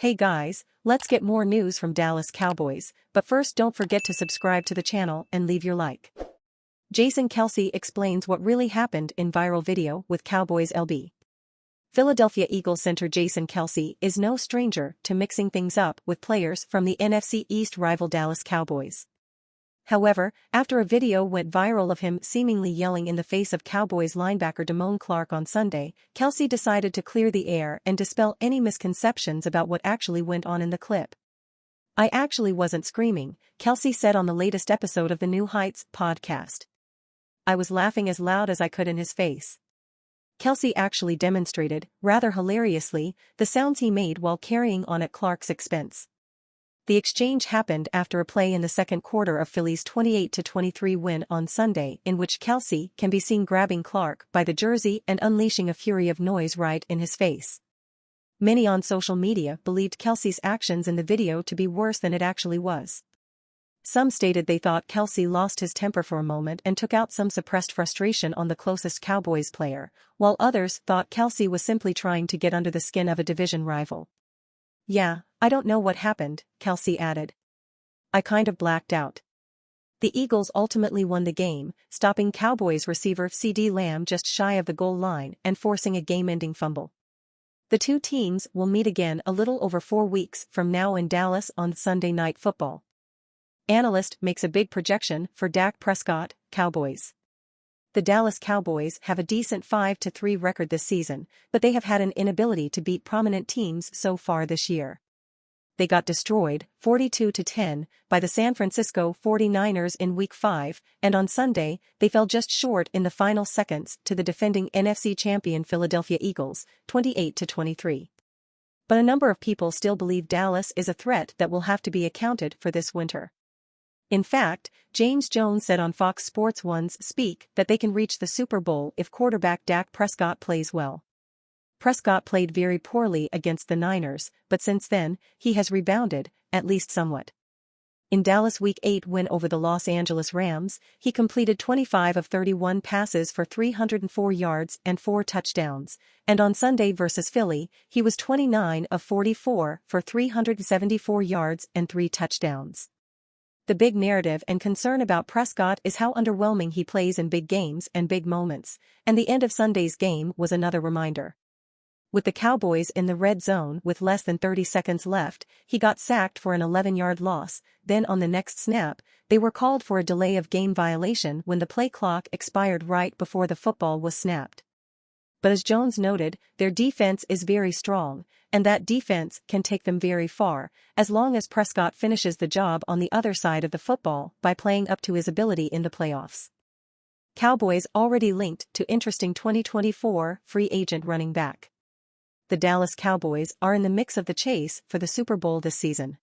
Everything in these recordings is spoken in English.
Hey guys, let's get more news from Dallas Cowboys, but first don't forget to subscribe to the channel and leave your like. Jason Kelce explains what really happened in viral video with Cowboys LB. Philadelphia Eagles center Jason Kelce is no stranger to mixing things up with players from the NFC East rival Dallas Cowboys. However, after a video went viral of him seemingly yelling in the face of Cowboys linebacker Damone Clark on Sunday, Kelce decided to clear the air and dispel any misconceptions about what actually went on in the clip. "I actually wasn't screaming," Kelce said on the latest episode of the New Heights podcast. "I was laughing as loud as I could in his face." Kelce actually demonstrated, rather hilariously, the sounds he made while carrying on at Clark's expense. The exchange happened after a play in the second quarter of Philly's 28-23 win on Sunday, in which Kelce can be seen grabbing Clark by the jersey and unleashing a fury of noise right in his face. Many on social media believed Kelce's actions in the video to be worse than it actually was. Some stated they thought Kelce lost his temper for a moment and took out some suppressed frustration on the closest Cowboys player, while others thought Kelce was simply trying to get under the skin of a division rival. "Yeah, I don't know what happened," Kelce added. "I kind of blacked out." The Eagles ultimately won the game, stopping Cowboys receiver CeeDee Lamb just shy of the goal line and forcing a game-ending fumble. The two teams will meet again a little over 4 weeks from now in Dallas on Sunday Night Football. Analyst makes a big projection for Dak Prescott, Cowboys. The Dallas Cowboys have a decent 5-3 record this season, but they have had an inability to beat prominent teams so far this year. They got destroyed, 42-10, by the San Francisco 49ers in Week 5, and on Sunday, they fell just short in the final seconds to the defending NFC champion Philadelphia Eagles, 28-23. But a number of people still believe Dallas is a threat that will have to be accounted for this winter. In fact, James Jones said on Fox Sports 1's Speak that they can reach the Super Bowl if quarterback Dak Prescott plays well. Prescott played very poorly against the Niners, but since then, he has rebounded, at least somewhat. In Dallas' Week 8 win over the Los Angeles Rams, he completed 25 of 31 passes for 304 yards and 4 touchdowns, and on Sunday versus Philly, he was 29 of 44 for 374 yards and 3 touchdowns. The big narrative and concern about Prescott is how underwhelming he plays in big games and big moments, and the end of Sunday's game was another reminder. With the Cowboys in the red zone with less than 30 seconds left, he got sacked for an 11-yard loss, then on the next snap, they were called for a delay of game violation when the play clock expired right before the football was snapped. But as Jones noted, their defense is very strong, and that defense can take them very far, as long as Prescott finishes the job on the other side of the football by playing up to his ability in the playoffs. Cowboys already linked to interesting 2024 free agent running back. The Dallas Cowboys are in the mix of the chase for the Super Bowl this season.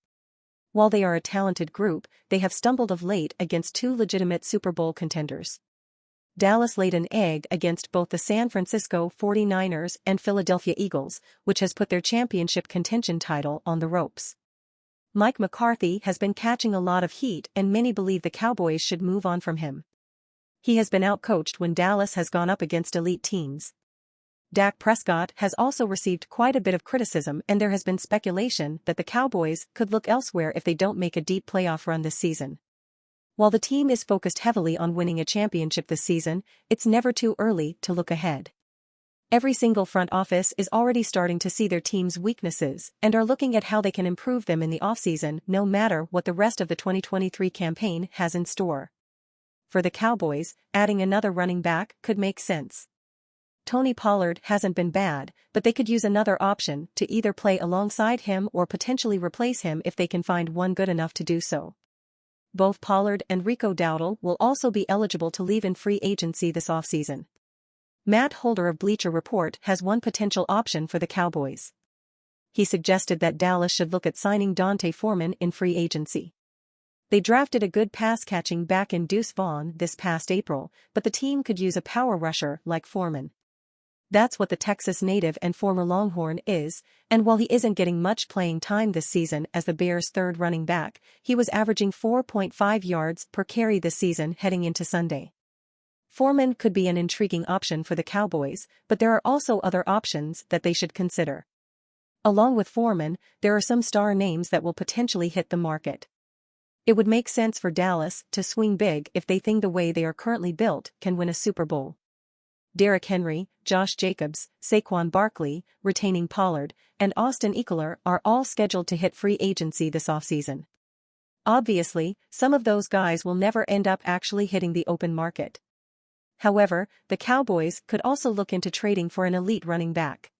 While they are a talented group, they have stumbled of late against 2 legitimate Super Bowl contenders. Dallas laid an egg against both the San Francisco 49ers and Philadelphia Eagles, which has put their championship contention title on the ropes. Mike McCarthy has been catching a lot of heat and many believe the Cowboys should move on from him. He has been outcoached when Dallas has gone up against elite teams. Dak Prescott has also received quite a bit of criticism and there has been speculation that the Cowboys could look elsewhere if they don't make a deep playoff run this season. While the team is focused heavily on winning a championship this season, it's never too early to look ahead. Every single front office is already starting to see their team's weaknesses and are looking at how they can improve them in the offseason no matter what the rest of the 2023 campaign has in store. For the Cowboys, adding another running back could make sense. Tony Pollard hasn't been bad, but they could use another option to either play alongside him or potentially replace him if they can find one good enough to do so. Both Pollard and Rico Dowdle will also be eligible to leave in free agency this offseason. Matt Holder of Bleacher Report has one potential option for the Cowboys. He suggested that Dallas should look at signing Dante Foreman in free agency. They drafted a good pass-catching back in Deuce Vaughn this past April, but the team could use a power rusher like Foreman. That's what the Texas native and former Longhorn is, and while he isn't getting much playing time this season as the Bears' third running back, he was averaging 4.5 yards per carry this season heading into Sunday. Foreman could be an intriguing option for the Cowboys, but there are also other options that they should consider. Along with Foreman, there are some star names that will potentially hit the market. It would make sense for Dallas to swing big if they think the way they are currently built can win a Super Bowl. Derrick Henry, Josh Jacobs, Saquon Barkley, retaining Pollard, and Austin Ekeler are all scheduled to hit free agency this offseason. Obviously, some of those guys will never end up actually hitting the open market. However, the Cowboys could also look into trading for an elite running back.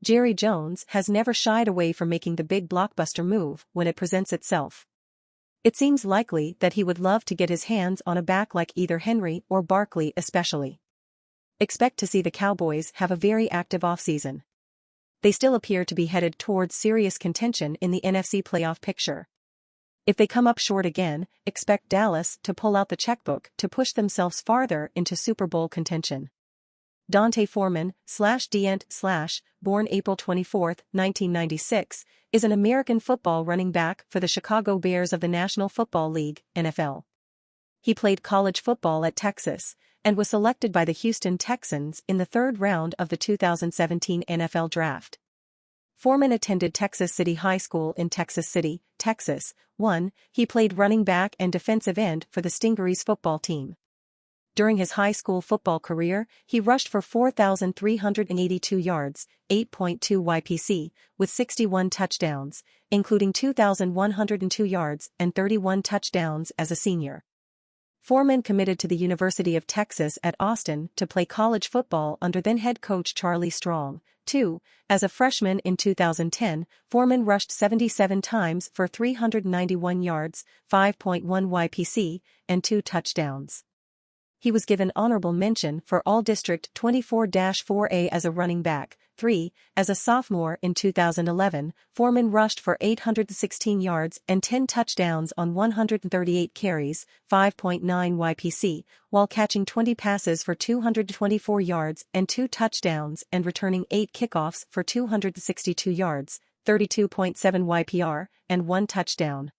Jerry Jones has never shied away from making the big blockbuster move when it presents itself. It seems likely that he would love to get his hands on a back like either Henry or Barkley especially. Expect to see the Cowboys have a very active offseason. They still appear to be headed towards serious contention in the NFC playoff picture. If they come up short again, expect Dallas to pull out the checkbook to push themselves farther into Super Bowl contention. D'Onta Foreman, /Dent/, born April 24, 1996, is an American football running back for the Chicago Bears of the National Football League, NFL. He played college football at Texas, and was selected by the Houston Texans in the third round of the 2017 NFL Draft. Foreman attended Texas City High School in Texas City, Texas. He played running back and defensive end for the Stingarees football team. During his high school football career, he rushed for 4,382 yards, 8.2 YPC, with 61 touchdowns, including 2,102 yards and 31 touchdowns as a senior. Foreman committed to the University of Texas at Austin to play college football under then-head coach Charlie Strong. As a freshman in 2010, Foreman rushed 77 times for 391 yards, 5.1 YPC, and 2 touchdowns. He was given honorable mention for All-District 24-4A as a running back. As a sophomore in 2011, Foreman rushed for 816 yards and 10 touchdowns on 138 carries, 5.9 YPC, while catching 20 passes for 224 yards and 2 touchdowns and returning 8 kickoffs for 262 yards, 32.7 YPR, and 1 touchdown.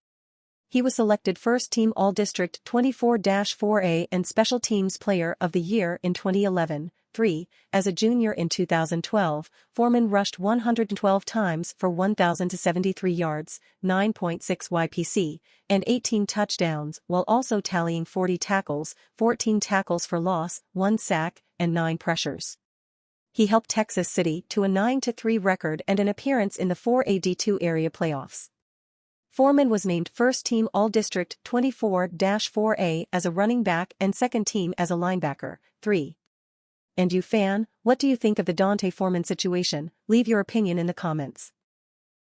He was selected first-team All-District 24-4A and Special Teams Player of the Year in 2011. As a junior in 2012, Foreman rushed 112 times for 1,073 yards, 9.6 YPC, and 18 touchdowns while also tallying 40 tackles, 14 tackles for loss, 1 sack, and 9 pressures. He helped Texas City to a 9-3 record and an appearance in the 4A/D2 area playoffs. Foreman was named first-team All-District 24-4A as a running back and second-team as a linebacker. And you fan, what do you think of the D'Onta Foreman situation? Leave your opinion in the comments.